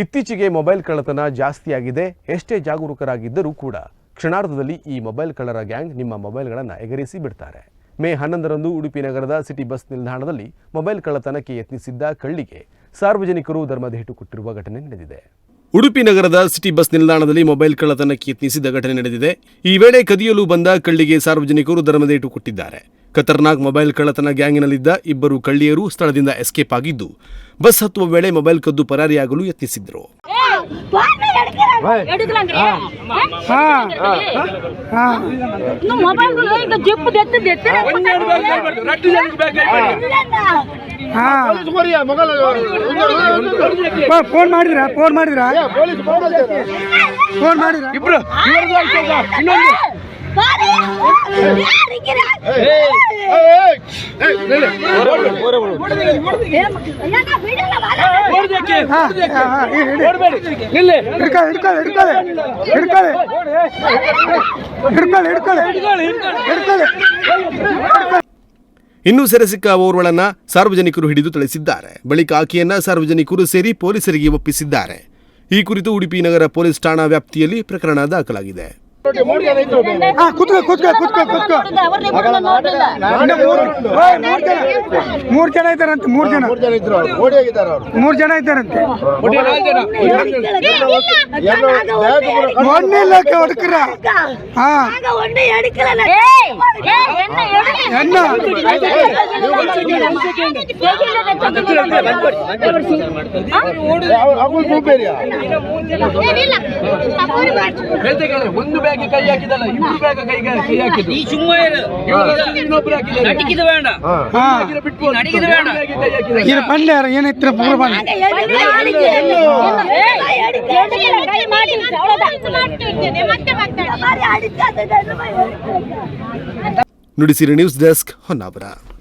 ಇತ್ತೀಚೆಗೆ ಮೊಬೈಲ್ ಕಳ್ಳತನ ಜಾಸ್ತಿಯಾಗಿದೆ. ಎಷ್ಟೇ ಜಾಗರೂಕರಾಗಿದ್ದರೂ ಕೂಡ ಕ್ಷಣಾರ್ಧದಲ್ಲಿ ಈ ಮೊಬೈಲ್ ಕಳ್ಳರ ಗ್ಯಾಂಗ್ ನಿಮ್ಮ ಮೊಬೈಲ್ಗಳನ್ನು ಎಗರಿಸಿ ಬಿಡ್ತಾರೆ. ಮೇ 11ರಂದು ಉಡುಪಿ ನಗರದ ಸಿಟಿ ಬಸ್ ನಿಲ್ದಾಣದಲ್ಲಿ ಮೊಬೈಲ್ ಕಳ್ಳತನಕ್ಕೆ ಯತ್ನಿಸಿದ್ದ ಕಳ್ಳಿಗೆ ಸಾರ್ವಜನಿಕರು ಧರ್ಮದೇಟು ಕೊಟ್ಟಿರುವ ಘಟನೆ ನಡೆದಿದೆ. ಉಡುಪಿ ನಗರದ ಸಿಟಿ ಬಸ್ ನಿಲ್ದಾಣದಲ್ಲಿ ಮೊಬೈಲ್ ಕಳ್ಳತನಕ್ಕೆ ಯತ್ನಿಸಿದ ಘಟನೆ ನಡೆದಿದೆ. ಈ ವೇಳೆ ಕದಿಯಲು ಬಂದ ಕಳ್ಳಿಗೆ ಸಾರ್ವಜನಿಕರು ಧರ್ಮದೇಟು ಕೊಟ್ಟಿದ್ದಾರೆ. ಖತರ್ನಾಕ್ ಮೊಬೈಲ್ ಕಳ್ಳತನ ಗ್ಯಾಂಗ್ನಲ್ಲಿದ್ದ ಇಬ್ಬರು ಕಳ್ಳಿಯರು ಸ್ಥಳದಿಂದ ಎಸ್ಕೇಪ್ ಆಗಿದ್ದು, ಬಸ್ ಹತ್ತುವ ವೇಳೆ ಮೊಬೈಲ್ ಕದ್ದು ಪರಾರಿಯಾಗಲು ಯತ್ನಿಸಿದ್ರು. ಫೋನ್ ಮಾಡಿದ್ರಾ ಇನ್ನು ಸೆರೆ ಸಿಕ್ಕ ಓರ್ವಳನ್ನ ಸಾರ್ವಜನಿಕರು ಹಿಡಿದು ಥಳಿಸಿದ್ದಾರೆ. ಬಳಿಕ ಆಕೆಯನ್ನ ಸಾರ್ವಜನಿಕರು ಸೇರಿ ಪೊಲೀಸರಿಗೆ ಒಪ್ಪಿಸಿದ್ದಾರೆ. ಈ ಕುರಿತು ಉಡುಪಿ ನಗರ ಪೊಲೀಸ್ ಠಾಣಾ ವ್ಯಾಪ್ತಿಯಲ್ಲಿ ಪ್ರಕರಣ ದಾಖಲಾಗಿದೆ. ಮೂರ್ ಜನ ಇದ್ದಾರಂತೆ. ಒನ್ನಿಲ್ಲಕ್ಕೆ ಹೊಡ್ಕ್ರ ಒಂದು ಬ್ಯಾಗ್ ಕೈ ಹಾಕಿದಲ್ಲ, ಇಬ್ರು ಬ್ಯಾಗ್ ಕೈ ಹಾಕಿದ್ರು. ಈ ಸುಮ್ಮನೆ ಇನ್ನೊಬ್ರು ಹಾಕಿದ್ದಾರೆ. ನಟಿಕಿದ ಬೇಡ, ಬಿಟ್ಟು ನಟಿಕಿದ ಬೇಡ. ಇದು ಬಂಡೆ ಏನಿತ್ತು ಪೂರ ಬಂಡೆ ನುಡಿಸಿರಿ ನ್ಯೂಸ್ ಡೆಸ್ಕ್ ಹೊನ್ನಾವರ.